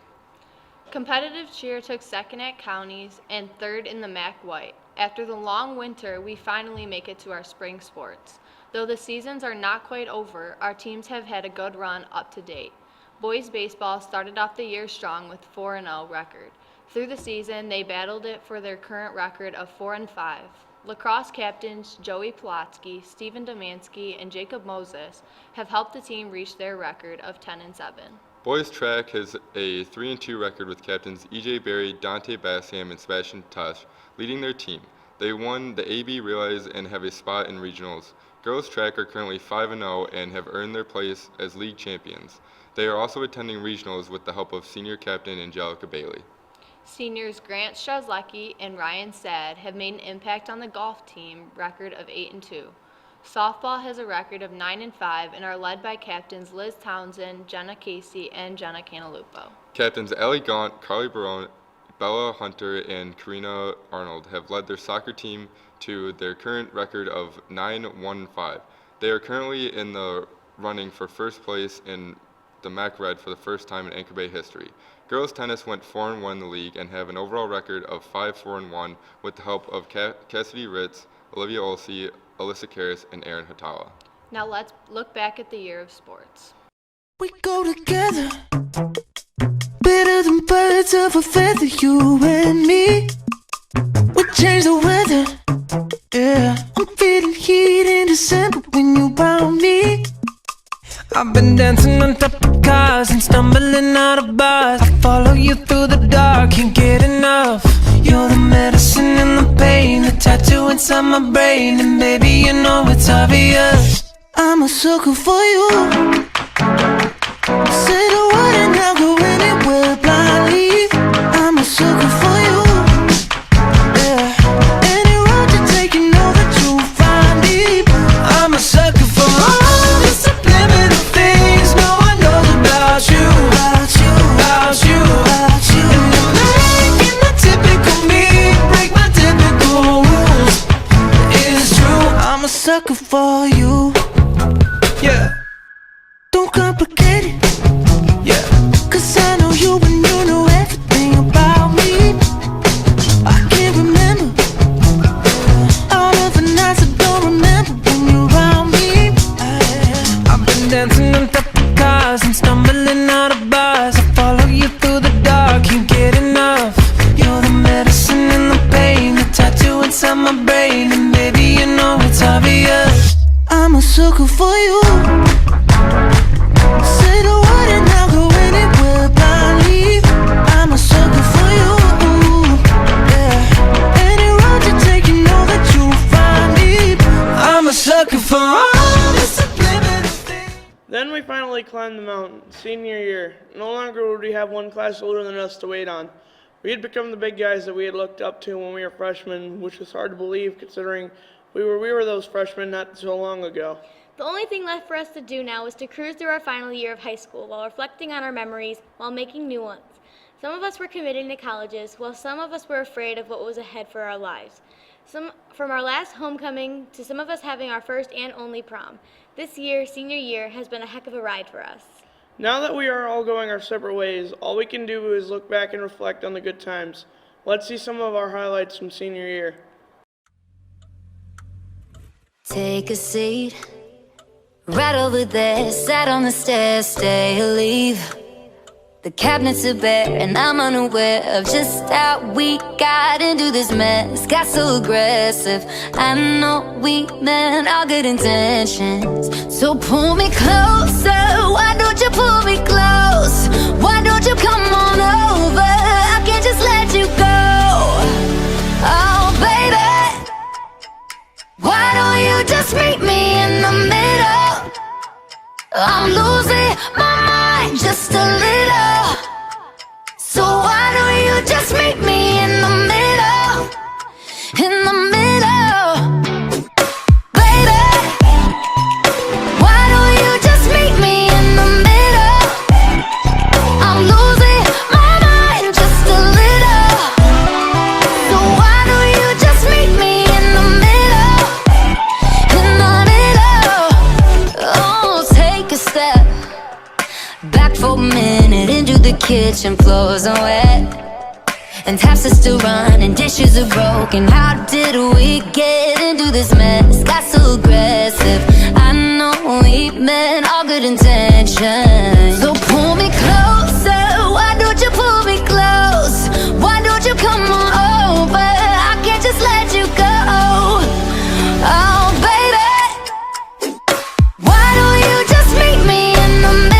Competitive cheer took 2nd at counties and 3rd in the MAC White. After the long winter, we finally make it to our spring sports. Though the seasons are not quite over, our teams have had a good run up to date. Boys baseball started off the year strong with 4-0 record. Through the season, they battled it for their current record of 4-5. Lacrosse captains Joey Plotsky, Stephen Domansky, and Jacob Moses have helped the team reach their record of 10-7. Boys track has a 3-2 record with captains E.J. Berry, Dante Bassham, and Sebastian Tush leading their team. They won the AB Relays and have a spot in regionals. Girls track are currently 5-0 and have earned their place as league champions. They are also attending regionals with the help of senior captain Angelica Bailey. Seniors Grant Strzelecki and Ryan Sad have made an impact on the golf team record of 8-2. Softball has a record of 9-5 and are led by captains Liz Townsend, Jenna Casey, and Jenna Cantalupo. Captains Allie Gaunt, Carly Barone, Bella Hunter, and Karina Arnold have led their soccer team to their current record of 9-1-5. They are currently in the running for first place in the MAC Red for the first time in Anchor Bay history. Girls tennis went 4-1 in the league and have an overall record of 5-4-1 with the help of Cassidy Ritz, Olivia Olsey, Alyssa Karras, and Erin Hatala. Now let's look back at the year of sports. We go together, better than birds of a feather, you and me. We change the weather, yeah. I'm feeling heat in December when you found me. I've been dancing on top of cars and stumbling out of bars. I follow you through the dark, can't get enough. You're the medicine and the pain, the tattoo inside my brain. And baby, you know it's obvious, I'm a sucker for you. Say the word and I'll go anywhere blindly. I'm a sucker for you, yeah. Any road you take, you know that you'll find deep. I'm a sucker for all the subliminal things no one knows about you, about you, about you, about you. And you're making the typical me break my typical rules. It's true, I'm a sucker for you, yeah. Don't complicate it, yeah. Cause I know you and you know everything about me. I can't remember all of the nights I don't remember when you're around me. I've been dancing on top of cars and stumbling out of bars. I follow you through the dark, can't get enough. You're the medicine and the pain, the tattoo inside my brain. And baby, you know it's obvious, I'm a sucker for you. Say the word and I'll go anywhere blindly. I'm a sucker for you, yeah. Any road you take, you know that you'll find me. I'm a sucker for all the subliminal things. Then we finally climbed the mountain. Senior year. No longer would we have one class older than us to wait on. We had become the big guys that we had looked up to when we were freshmen, which was hard to believe considering we were those freshmen not so long ago. The only thing left for us to do now is to cruise through our final year of high school while reflecting on our memories while making new ones. Some of us were committing to colleges, while some of us were afraid of what was ahead for our lives. From our last homecoming to some of us having our first and only prom. This year, senior year, has been a heck of a ride for us. Now that we are all going our separate ways, all we can do is look back and reflect on the good times. Let's see some of our highlights from senior year. Take a seat. Right over there, sat on the stairs, stay or leave. The cabinets are bare and I'm unaware of just how we got into this mess. Got so aggressive, I know we meant all good intentions. So pull me closer, why don't you pull me close? Why don't you come on over, I can't just let you go. Oh baby, why don't you just meet me in the middle? I'm losing my mind just a little. So why don't you just meet me in the middle? In the middle. Baby, why don't you just meet me in the middle? I'm losing my mind just a little. So why don't you just meet me in the middle? In the middle. Oh, take a step back for a minute into the kitchen. Floors are wet and taps are still running, dishes are broken. How did we get into this mess? Got so aggressive, I know we meant all good intentions. So pull me closer, why don't you pull me close? Why don't you come on over, I can't just let you go. Oh baby, why don't you just meet me in the middle?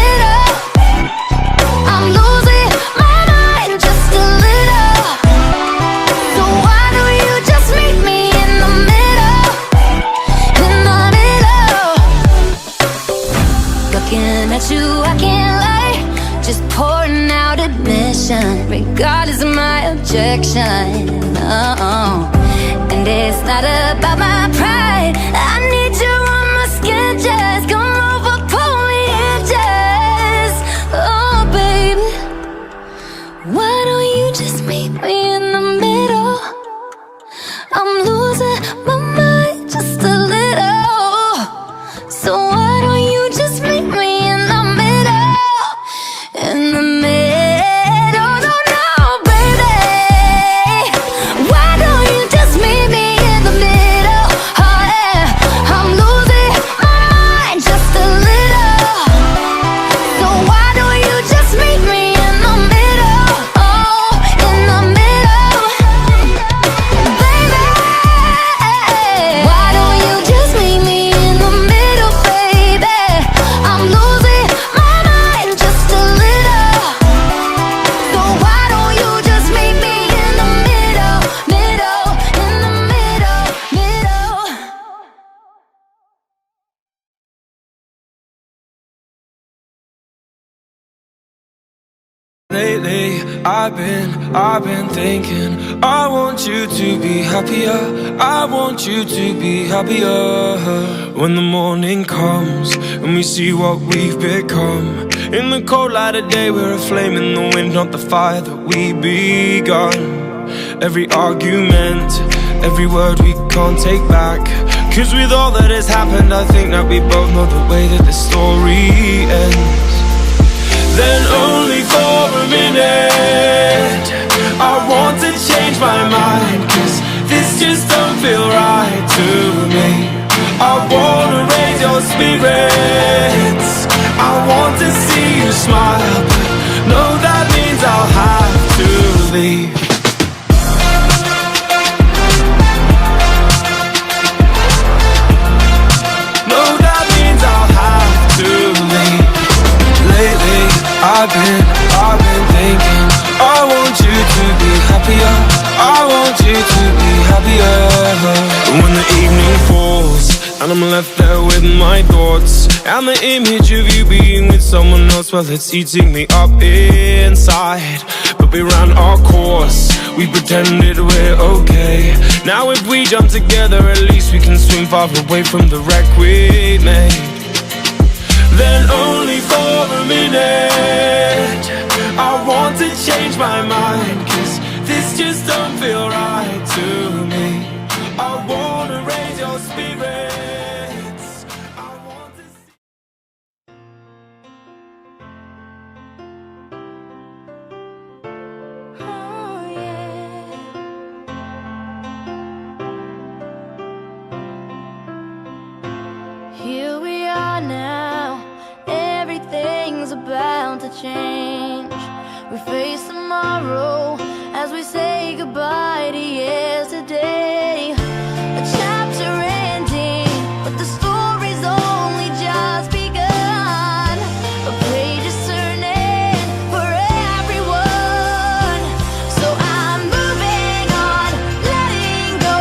my pride. I need you on my skin, just come over, pull me in, just. Oh, baby, why don't you just meet me in the middle? I'm losing my mind just a little. So why don't you just meet me in the middle? In the middle, no, no, baby. Why don't you just meet me in the middle? Oh yeah, I'm losing my mind just a little. So why don't you just meet me in the middle? Oh, in the middle, baby. Why don't you just meet me in the middle, baby? I'm losing my mind just a little. So why don't you just meet me in the middle, middle, in the middle, middle? Lately, I've been thinking, I want you to be happier. I want you to be happier. When the morning comes and we see what we've become, in the cold light of day, we're a flame in the wind, not the fire that we begun. Every argument, every word we can't take back. Cause with all that has happened, I think that we both know the way that the story ends. Then only for a minute I want to change my mind, cause this just don't feel right to me. I wanna raise your spirits, I want to see you smile, but no, that means I'll have to leave. No, that means I'll have to leave. Lately, I've been thinking, I want you to be happier. I want you to be happier. When the evening falls and I'm left there with my thoughts, and the image of you being with someone else, well, it's eating me up inside. But we ran our course, we pretended we're okay. Now if we jump together, at least we can swim far away from the wreck we made. Then only for a minute I want to change my mind, cause this just don't feel right to me. I wanna raise your spirits, I want to see. Oh yeah. Here we are now, everything's about to change. We face tomorrow as we say goodbye to yesterday. A chapter ending, but the story's only just begun. A page is turning for everyone. So I'm moving on, letting go,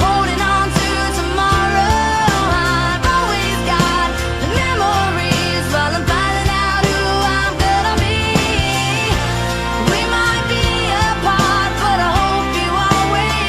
holding on to tomorrow. I've always got the memories while I'm finding out who I'm gonna be. We might be apart, but I hope you always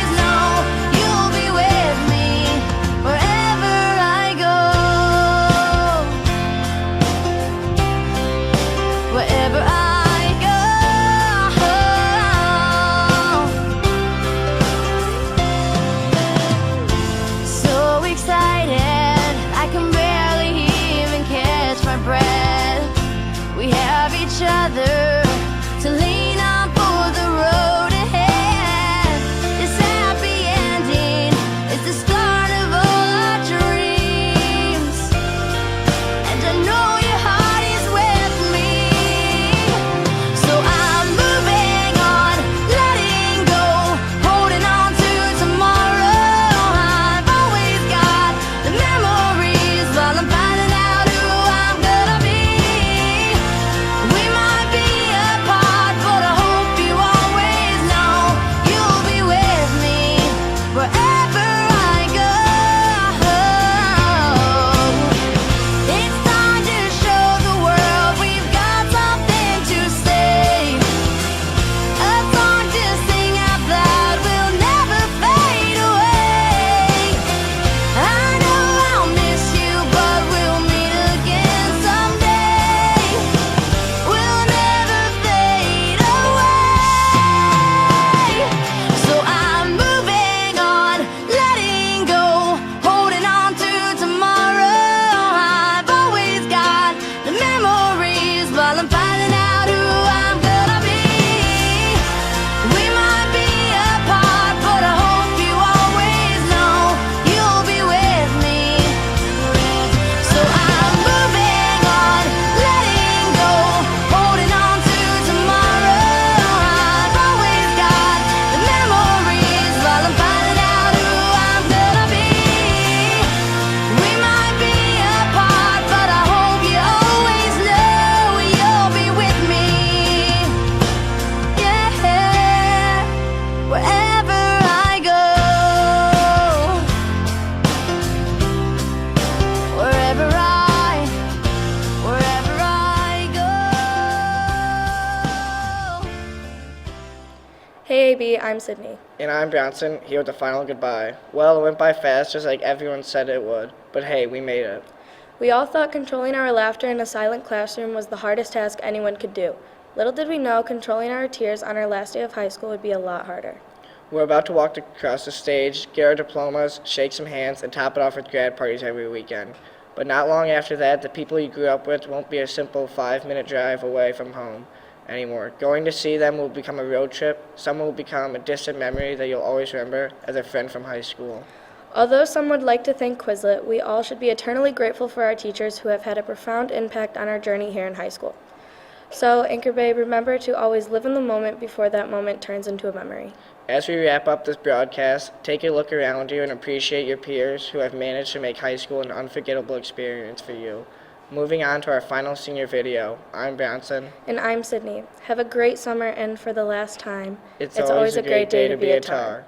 I'm Sydney. And I'm Bronson, here with the final goodbye. Well, it went by fast, just like everyone said it would. But hey, we made it. We all thought controlling our laughter in a silent classroom was the hardest task anyone could do. Little did we know controlling our tears on our last day of high school would be a lot harder. We're about to walk across the stage, get our diplomas, shake some hands, and top it off with grad parties every weekend. But not long after that, the people you grew up with won't be a simple 5-minute drive away from home anymore. Going to see them will become a road trip. Some will become a distant memory that you'll always remember as a friend from high school. Although some would like to thank Quizlet, we all should be eternally grateful for our teachers who have had a profound impact on our journey here in high school. So, Anchor Bay, remember to always live in the moment before that moment turns into a memory. As we wrap up this broadcast, take a look around you and appreciate your peers who have managed to make high school an unforgettable experience for you. Moving on to our final senior video, I'm Bronson. And I'm Sydney. Have a great summer, and for the last time, it's always a great day to be a tar.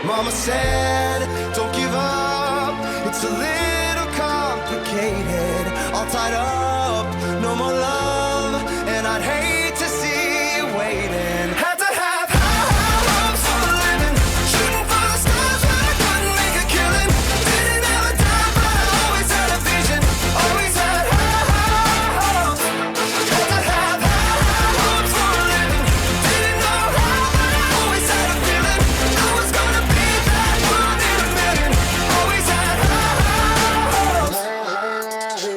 Mama said, don't give up, it's a little complicated, all tied up, no more love, and I'd hate to see you waiting. Had to have high hopes for a living, shooting for the stars when I couldn't make a killing, didn't have a dime but I always had a vision, always had high hopes. Had to have high hopes for a living, didn't know how but I always had a feeling I was gonna be that one in a million, always had high hopes.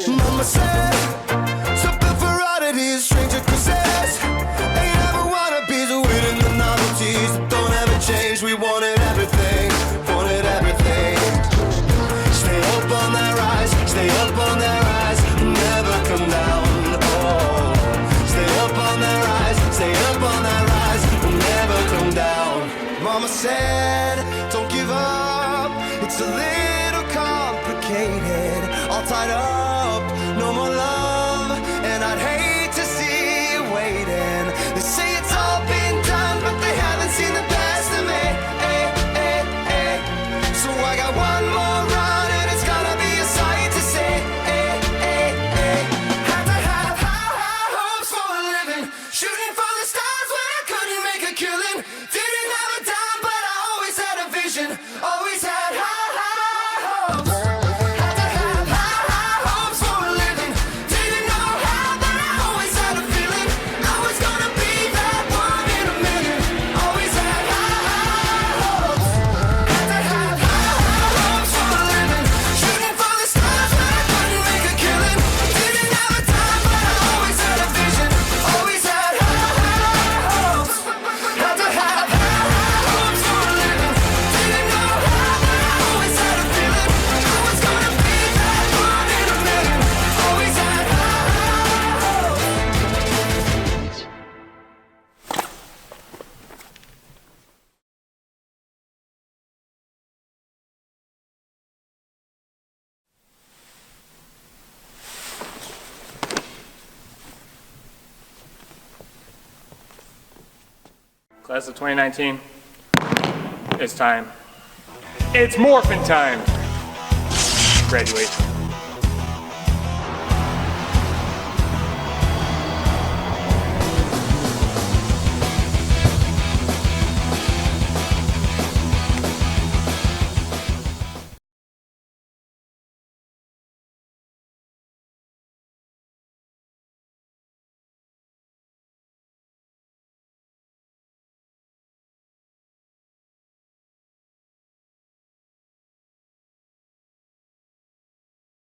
Mama said, something for oddities, stranger cruises, ain't ever wannabes, waiting the novelties that don't ever change. We wanted everything, wanted everything. Stay up on that rise, stay up on that rise, never come down. Oh, stay up on that rise, stay up on that rise, never come down. Mama said, don't give up, it's a little complicated, all tied up, no more love, and I'd hate to see you waiting. They say it's all been done, but they haven't seen the best of me. So I got one more run, and it's gonna be a sight to see. Had to have high hopes for a living, shooting for the stars when I couldn't make a killing. Didn't have a dime, but I always had a vision, always had high hopes. Had to have high hopes for a living, didn't know how, but I always had a feeling I was gonna be that one in a million, always had high hopes. Had to have high hopes for a living, shooting for the stars when I couldn't make a killing. Didn't have a dime, but I always had a vision, always had high hopes. Had to have high hopes for a living, didn't know how, but I always had a feeling I was gonna be that one in a million, always had high hopes. Class of 2019, it's time. It's morphin' time. Graduation.